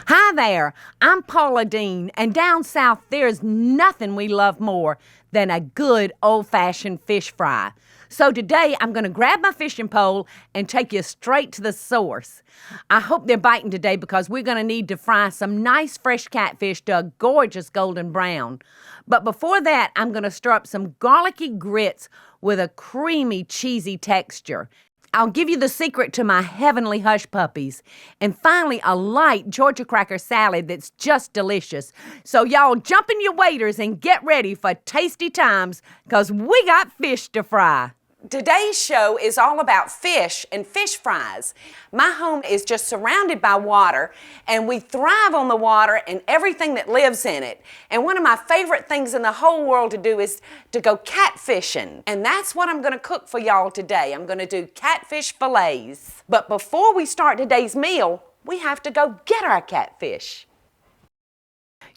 Hi there, I'm Paula Deen, and down south there's nothing we love more than a good old-fashioned fish fry. So today I'm going to grab my fishing pole and take you straight to the source. I hope they're biting today because we're going to need to fry some nice fresh catfish to a gorgeous golden brown. But before that, I'm going to stir up some garlicky grits with a creamy, cheesy texture. I'll give you the secret to my heavenly hush puppies. And finally, a light Georgia cracker salad that's just delicious. So y'all jump in your waders and get ready for tasty times, because we got fish to fry. Today's show is all about fish and fish fries. My home is just surrounded by water, and we thrive on the water and everything that lives in it. And one of my favorite things in the whole world to do is to go catfishing. And that's what I'm going to cook for y'all today. I'm going to do catfish fillets. But before we start today's meal, we have to go get our catfish.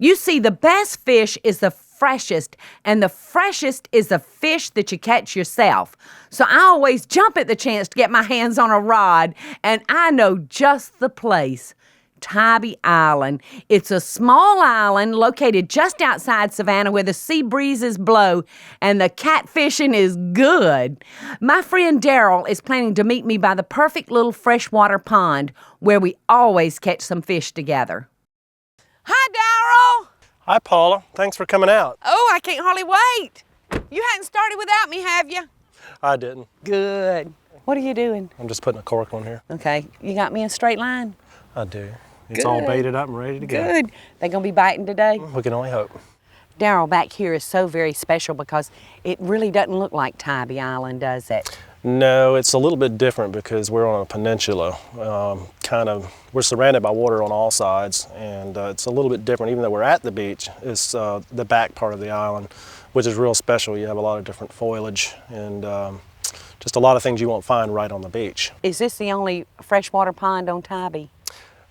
You see, the best fish is the freshest, and the freshest is the fish that you catch yourself. So I always jump at the chance to get my hands on a rod, and I know just the place. Tybee Island. It's a small island located just outside Savannah where the sea breezes blow and the catfishing is good. My friend Daryl is planning to meet me by the perfect little freshwater pond where we always catch some fish together. Hi, Daryl! Hi, Paula. Thanks for coming out. Oh, I can't hardly wait. You hadn't started without me, have you? I didn't. Good. What are you doing? I'm just putting a cork on here. Okay. You got me in a straight line? I do. It's all baited up and ready to go. Good. They gonna be biting today? We can only hope. Daryl, back here is so very special because it really doesn't look like Tybee Island, does it? No, it's a little bit different because we're on a peninsula. We're surrounded by water on all sides, and it's a little bit different. Even though we're at the beach, it's the back part of the island, which is real special. You have a lot of different foliage and just a lot of things you won't find right on the beach. Is this the only freshwater pond on Tybee?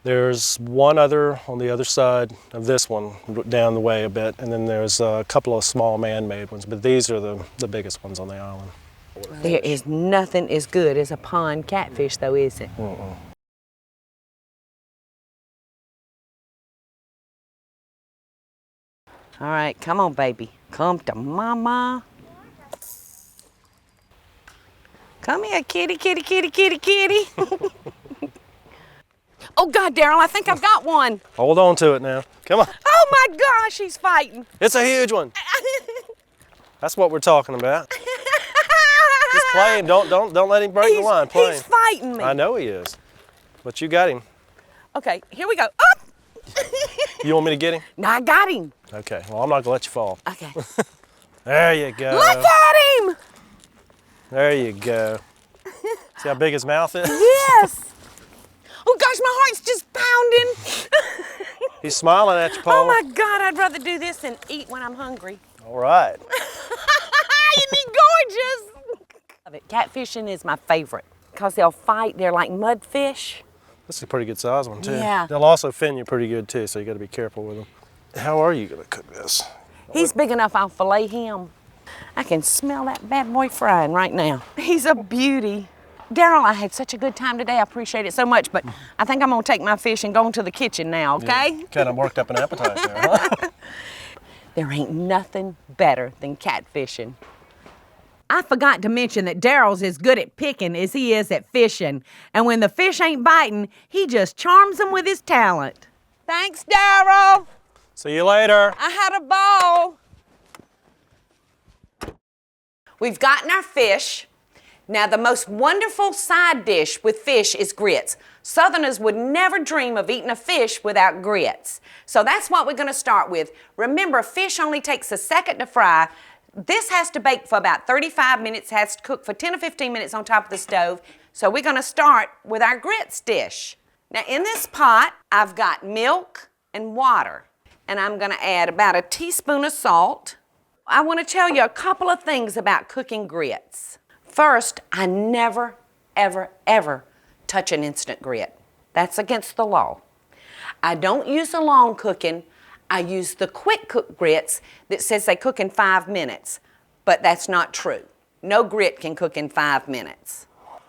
There's one other on the other side of this one, down the way a bit, and then there's a couple of small man-made ones, but these are the biggest ones on the island. There is nothing as good as a pond catfish, though, is it? Mm-mm. All right, come on, baby. Come to mama. Come here, kitty, kitty, kitty, kitty, kitty. Oh, God, Daryl, I think I've got one. Hold on to it now. Come on. Oh, my gosh, he's fighting. It's a huge one. That's what we're talking about. Just playing. Don't let him break the line. Playing. He's fighting me. I know he is. But you got him. Okay, here we go. Up! You want me to get him? No, I got him. Okay. Well, I'm not gonna let you fall. Okay. There you go. Look at him! There you go. See how big his mouth is? Yes. Oh, gosh, my heart's just pounding. He's smiling at you, Paula. Oh, my God, I'd rather do this than eat when I'm hungry. All right. Isn't he gorgeous? Catfishing is my favorite because they'll fight. They're like mudfish. This is a pretty good size one, too. Yeah. They'll also fin you pretty good, too, so you got to be careful with them. How are you going to cook this? He's big enough I'll fillet him. I can smell that bad boy frying right now. He's a beauty. Daryl, I had such a good time today. I appreciate it so much, but I think I'm going to take my fish and go into the kitchen now, okay? Yeah, kind of worked up an appetite there, huh? There ain't nothing better than catfishing. I forgot to mention that Daryl's as good at picking as he is at fishing. And when the fish ain't biting, he just charms them with his talent. Thanks, Daryl. See you later. I had a ball. We've gotten our fish. Now, the most wonderful side dish with fish is grits. Southerners would never dream of eating a fish without grits. So that's what we're going to start with. Remember, fish only takes a second to fry. This has to bake for about 35 minutes, has to cook for 10 or 15 minutes on top of the stove. So we're going to start with our grits dish. Now, in this pot, I've got milk and water, and I'm going to add about a teaspoon of salt. I want to tell you a couple of things about cooking grits. First, I never, ever, ever touch an instant grit. That's against the law. I don't use the long cooking. I use the quick cook grits that says they cook in 5 minutes, but that's not true. No grit can cook in 5 minutes.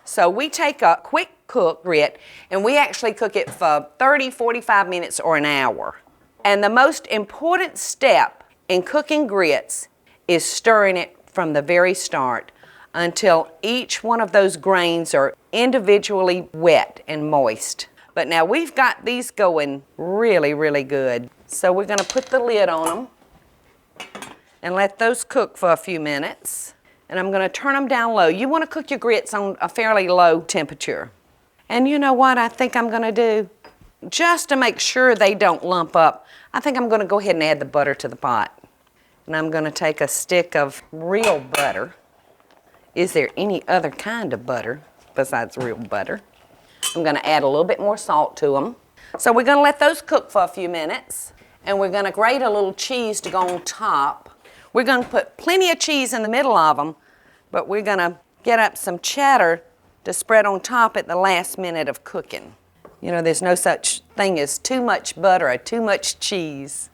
So we take a quick cook grit and we actually cook it for 30, 45 minutes or an hour. And the most important step in cooking grits is stirring it from the very start until each one of those grains are individually wet and moist. But now we've got these going really, really good. So we're going to put the lid on them and let those cook for a few minutes. And I'm going to turn them down low. You want to cook your grits on a fairly low temperature. And you know what I think I'm going to do? Just to make sure they don't lump up, I think I'm going to go ahead and add the butter to the pot. And I'm going to take a stick of real butter. Is there any other kind of butter besides real butter? I'm going to add a little bit more salt to them. So we're going to let those cook for a few minutes. And we're going to grate a little cheese to go on top. We're going to put plenty of cheese in the middle of them, but we're going to get up some cheddar to spread on top at the last minute of cooking. You know, there's no such thing as too much butter or too much cheese.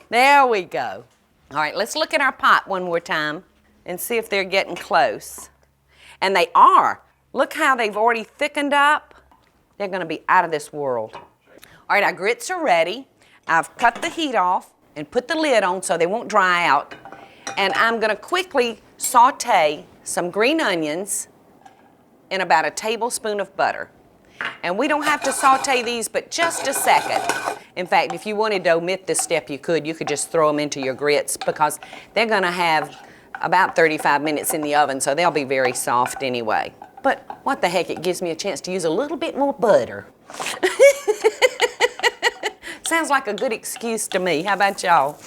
There we go. All right, let's look at our pot one more time and see if they're getting close. And they are. Look how they've already thickened up. They're going to be out of this world. All right, our grits are ready. I've cut the heat off and put the lid on so they won't dry out. And I'm going to quickly saute some green onions in about a tablespoon of butter. And we don't have to saute these but just a second. In fact, if you wanted to omit this step, you could just throw them into your grits because they're going to have about 35 minutes in the oven, so they'll be very soft anyway. But what the heck, it gives me a chance to use a little bit more butter. Sounds like a good excuse to me. How about y'all?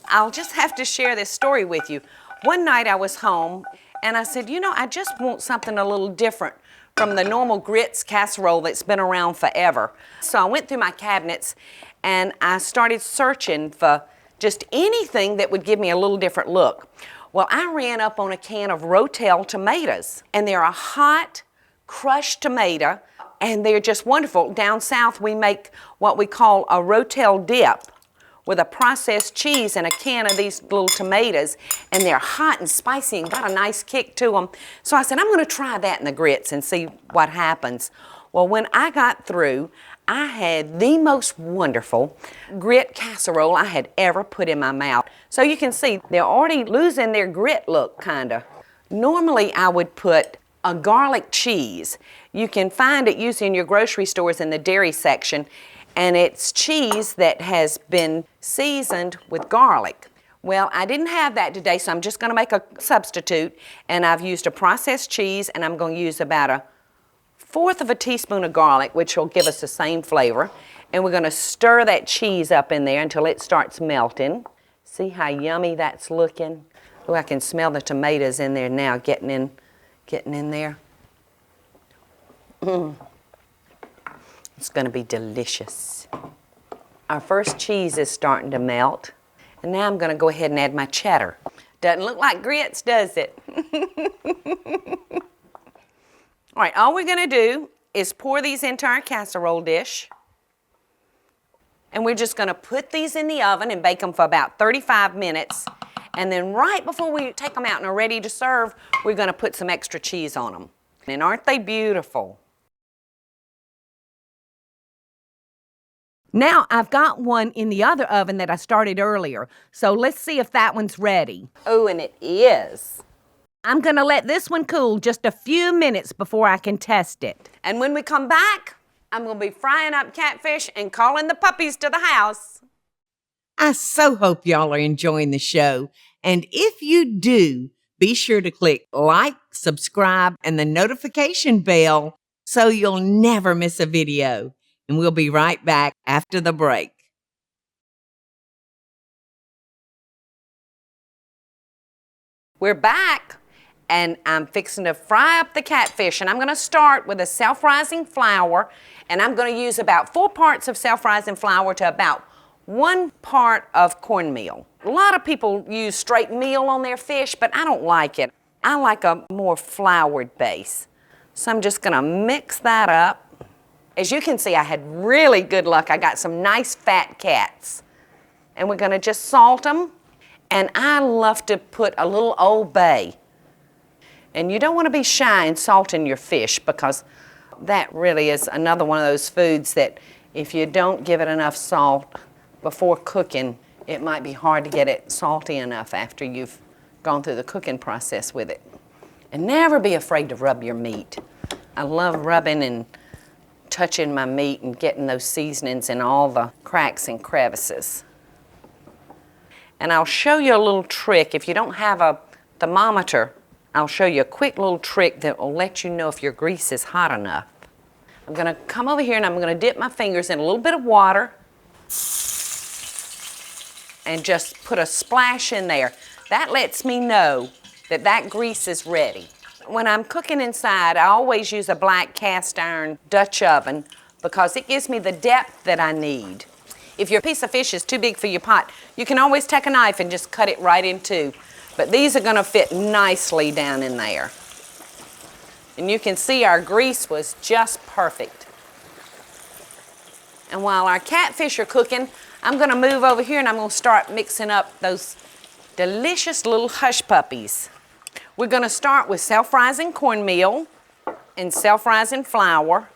I'll just have to share this story with you. One night I was home and I said, you know, I just want something a little different from the normal grits casserole that's been around forever. So I went through my cabinets and I started searching for just anything that would give me a little different look. Well, I ran up on a can of Rotel tomatoes, and they're a hot, crushed tomato, and they're just wonderful. Down south, we make what we call a Rotel dip with a processed cheese and a can of these little tomatoes, and they're hot and spicy and got a nice kick to them. So I said, I'm going to try that in the grits and see what happens. Well, when I got through, I had the most wonderful grit casserole I had ever put in my mouth. So you can see they're already losing their grit look, kind of. Normally, I would put a garlic cheese. You can find it usually in your grocery stores in the dairy section, and it's cheese that has been seasoned with garlic. Well, I didn't have that today, so I'm just going to make a substitute, and I've used a processed cheese, and I'm going to use about a 1/4 of a teaspoon of garlic, which will give us the same flavor. And we're going to stir that cheese up in there until it starts melting. See how yummy that's looking? Oh, I can smell the tomatoes in there now, getting in there. It's going to be delicious. Our first cheese is starting to melt. And now I'm going to go ahead and add my cheddar. Doesn't look like grits, does it? All right, all we're going to do is pour these into our casserole dish. And we're just going to put these in the oven and bake them for about 35 minutes. And then right before we take them out and are ready to serve, we're going to put some extra cheese on them. And aren't they beautiful? Now I've got one in the other oven that I started earlier, so let's see if that one's ready. Oh, and it is. I'm going to let this one cool just a few minutes before I can test it. And when we come back, I'm going to be frying up catfish and calling the puppies to the house. I so hope y'all are enjoying the show. And if you do, be sure to click like, subscribe, and the notification bell so you'll never miss a video. And we'll be right back after the break. We're back, and I'm fixing to fry up the catfish. And I'm going to start with a self-rising flour, and I'm going to use about 4 parts of self-rising flour to about 1 part of cornmeal. A lot of people use straight meal on their fish, but I don't like it. I like a more floured base. So I'm just going to mix that up. As you can see, I had really good luck. I got some nice fat cats. And we're going to just salt them And I love to put a little Old Bay. And you don't want to be shy in salting your fish, because that really is another one of those foods that if you don't give it enough salt before cooking, it might be hard to get it salty enough after you've gone through the cooking process with it. And never be afraid to rub your meat. I love rubbing and touching my meat and getting those seasonings in all the cracks and crevices. And I'll show you a little trick. If you don't have a thermometer, I'll show you a quick little trick that will let you know if your grease is hot enough. I'm going to come over here and I'm going to dip my fingers in a little bit of water and just put a splash in there. That lets me know that that grease is ready. When I'm cooking inside, I always use a black cast iron Dutch oven because it gives me the depth that I need. If your piece of fish is too big for your pot, you can always take a knife and just cut it right in two. But these are going to fit nicely down in there. And you can see our grease was just perfect. And while our catfish are cooking, I'm going to move over here and I'm going to start mixing up those delicious little hush puppies. We're going to start with self-rising cornmeal and self-rising flour.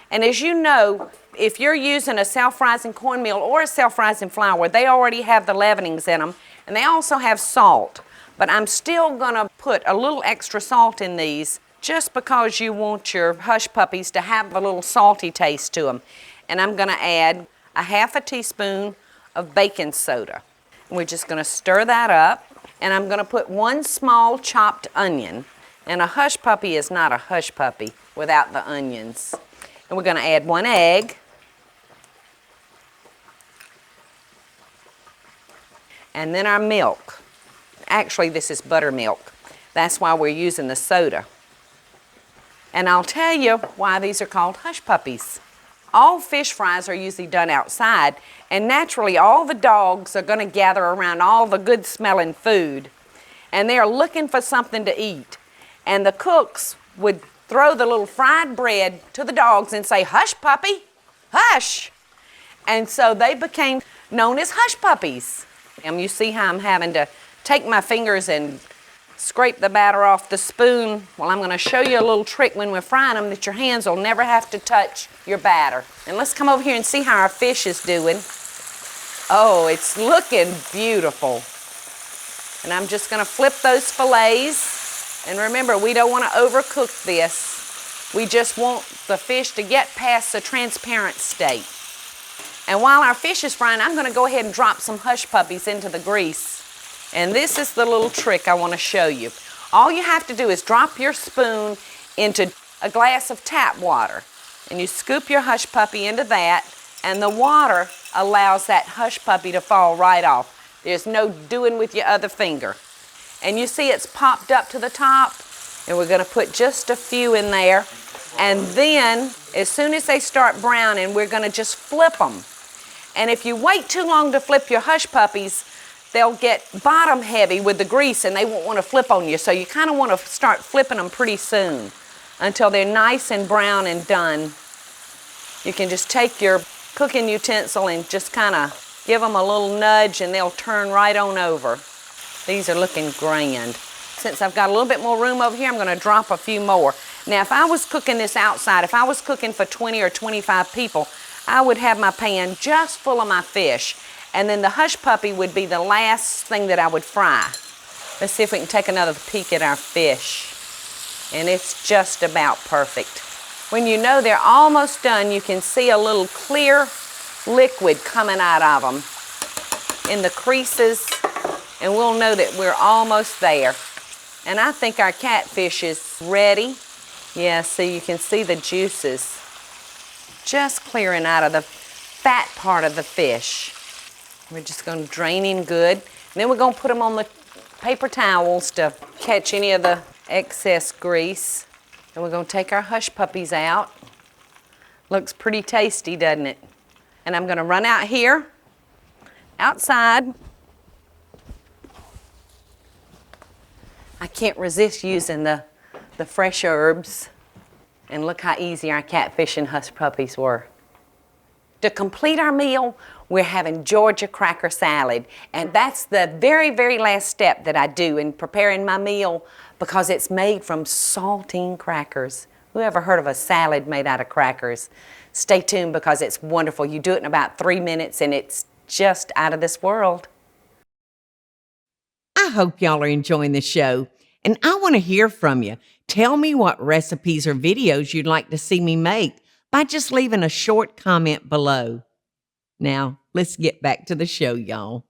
And as you know, if you're using a self-rising cornmeal or a self-rising flour, they already have the leavenings in them, and they also have salt. But I'm still going to put a little extra salt in these just because you want your hush puppies to have a little salty taste to them. And I'm going to add a half a teaspoon of baking soda. And we're just going to stir that up. And I'm going to put 1 small chopped onion. And a hush puppy is not a hush puppy without the onions. And we're going to add 1 egg. And then our milk. Actually, this is buttermilk. That's why we're using the soda. And I'll tell you why these are called hush puppies. All fish fries are usually done outside, and naturally all the dogs are going to gather around all the good smelling food, and they're looking for something to eat. And the cooks would throw the little fried bread to the dogs and say, "Hush, puppy, hush." And so they became known as hush puppies. And you see how I'm having to take my fingers and scrape the batter off the spoon. Well, I'm going to show you a little trick when we're frying them that your hands will never have to touch your batter. And let's come over here and see how our fish is doing. Oh, it's looking beautiful. And I'm just going to flip those fillets. And remember, we don't want to overcook this. We just want the fish to get past the transparent state. And while our fish is frying, I'm going to go ahead and drop some hush puppies into the grease. And this is the little trick I want to show you. All you have to do is drop your spoon into a glass of tap water. And you scoop your hush puppy into that, and the water allows that hush puppy to fall right off. There's no doing with your other finger. And you see it's popped up to the top, and we're going to put just a few in there. And then, as soon as they start browning, we're going to just flip them. And if you wait too long to flip your hush puppies, they'll get bottom heavy with the grease and they won't want to flip on you. So you kind of want to start flipping them pretty soon until they're nice and brown and done. You can just take your cooking utensil and just kind of give them a little nudge and they'll turn right on over. These are looking grand. Since I've got a little bit more room over here, I'm going to drop a few more. Now, if I was cooking this outside, if I was cooking for 20 or 25 people, I would have my pan just full of my fish. And then the hush puppy would be the last thing that I would fry. Let's see if we can take another peek at our fish. And it's just about perfect. When you know they're almost done, you can see a little clear liquid coming out of them in the creases, and we'll know that we're almost there. And I think our catfish is ready. Yeah, so you can see the juices just clearing out of the fat part of the fish. We're just going to drain in good. And then we're going to put them on the paper towels to catch any of the excess grease. And we're going to take our hush puppies out. Looks pretty tasty, doesn't it? And I'm going to run out here, outside. I can't resist using the fresh herbs. And look how easy our catfish and hush puppies were. To complete our meal, we're having Georgia cracker salad. And that's the very, very last step that I do in preparing my meal because it's made from saltine crackers. Who ever heard of a salad made out of crackers? Stay tuned because it's wonderful. You do it in about 3 minutes and it's just out of this world. I hope y'all are enjoying the show, and I want to hear from you. Tell me what recipes or videos you'd like to see me make by just leaving a short comment below. Now, let's get back to the show, y'all.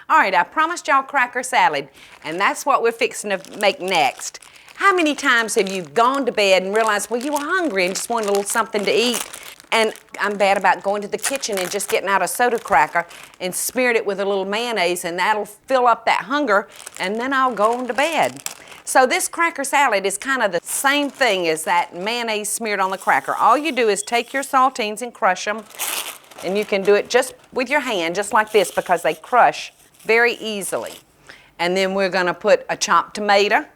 All right, I promised y'all cracker salad, and that's what we're fixing to make next. How many times have you gone to bed and realized, well, you were hungry and just wanted a little something to eat? And I'm bad about going to the kitchen and just getting out a soda cracker and smeared it with a little mayonnaise, and that'll fill up that hunger, and then I'll go on to bed. So this cracker salad is kind of the same thing as that mayonnaise smeared on the cracker. All you do is take your saltines and crush them, and you can do it just with your hand, just like this, because they crush very easily. And then we're gonna put a chopped tomato.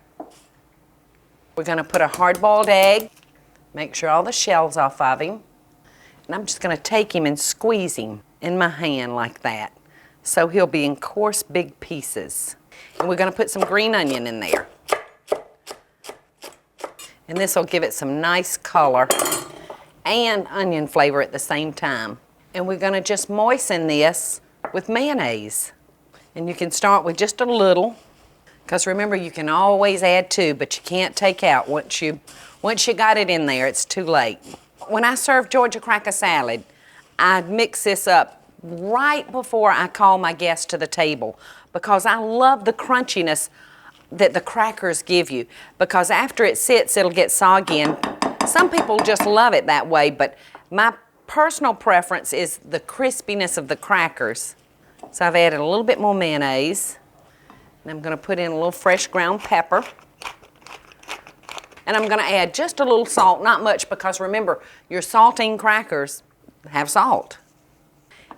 We're gonna put a hard-boiled egg. Make sure all the shell's off of him. And I'm just gonna take him and squeeze him in my hand like that. So he'll be in coarse, big pieces. And we're gonna put some green onion in there. And this will give it some nice color and onion flavor at the same time. And we're gonna just moisten this with mayonnaise. And you can start with just a little, because remember, you can always add to, but you can't take out. Once you got it in there, it's too late. When I serve Georgia cracker salad, I mix this up right before I call my guests to the table, because I love the crunchiness that the crackers give you, because after it sits, it'll get soggy, and some people just love it that way, but my personal preference is the crispiness of the crackers. So I've added a little bit more mayonnaise, and I'm gonna put in a little fresh ground pepper. And I'm gonna add just a little salt, not much, because remember, your saltine crackers have salt.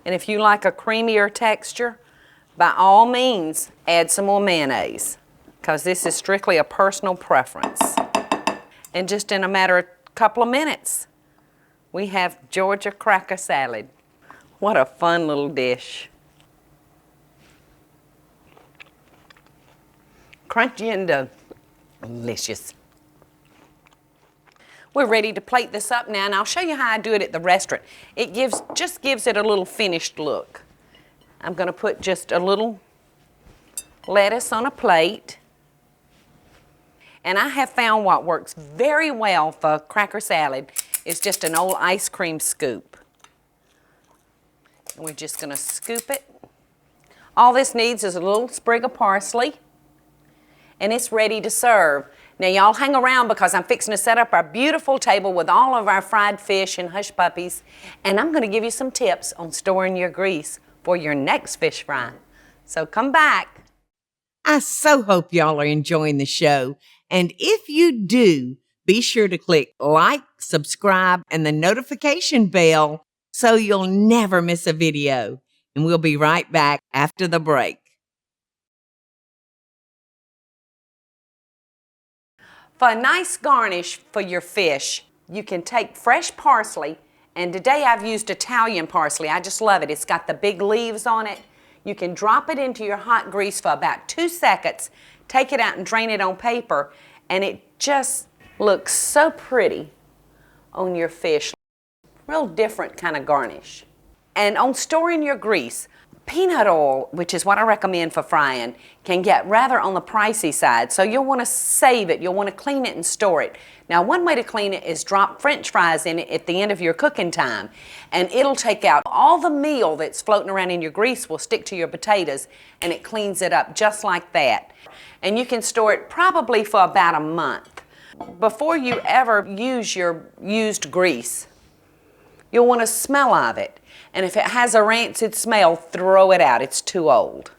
And if you like a creamier texture, by all means, add some more mayonnaise, because this is strictly a personal preference. And just in a matter of a couple of minutes, we have Georgia cracker salad. What a fun little dish. Crunchy and delicious. We're ready to plate this up now, and I'll show you how I do it at the restaurant. It just gives it a little finished look. I'm gonna put just a little lettuce on a plate. And I have found what works very well for cracker salad is just an old ice cream scoop. And we're just gonna scoop it. All this needs is a little sprig of parsley, and it's ready to serve. Now y'all hang around, because I'm fixing to set up our beautiful table with all of our fried fish and hush puppies, and I'm gonna give you some tips on storing your grease for your next fish fry. So come back. I so hope y'all are enjoying the show. And if you do, be sure to click like, subscribe, and the notification bell so you'll never miss a video. And we'll be right back after the break. For a nice garnish for your fish, you can take fresh parsley, and today I've used Italian parsley. I just love it. It's got the big leaves on it. You can drop it into your hot grease for about 2 seconds, take it out and drain it on paper, and it just looks so pretty on your fish. Real different kind of garnish. And on storing your grease, peanut oil, which is what I recommend for frying, can get rather on the pricey side, so you'll want to save it. You'll want to clean it and store it. Now, one way to clean it is drop French fries in it at the end of your cooking time, and it'll take out all the meal that's floating around in your grease, will stick to your potatoes, and it cleans it up just like that. And you can store it probably for about a month. Before you ever use your used grease, you'll want to smell of it. And if it has a rancid smell, throw it out. It's too old.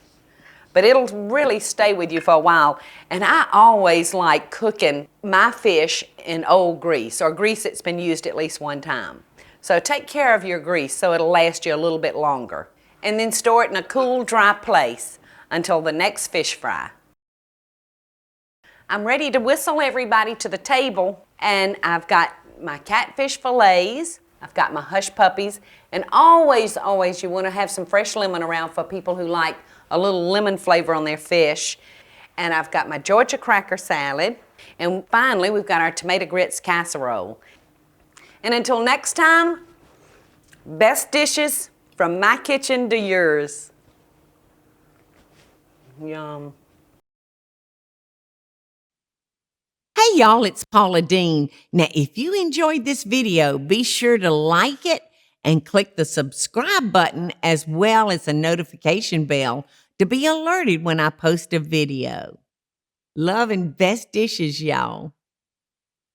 But it'll really stay with you for a while. And I always like cooking my fish in old grease, or grease that's been used at least one time. So take care of your grease so it'll last you a little bit longer. And then store it in a cool, dry place until the next fish fry. I'm ready to whistle everybody to the table, And I've got my catfish fillets. I've got my hush puppies. And always, always you want to have some fresh lemon around for people who like a little lemon flavor on their fish. And I've got my Georgia cracker salad. And finally, we've got our tomato grits casserole. And until next time, best dishes from my kitchen to yours. Yum. Hey y'all, it's Paula Deen. Now, if you enjoyed this video, be sure to like it and click the subscribe button as well as the notification bell to be alerted when I post a video. Love and best dishes, y'all.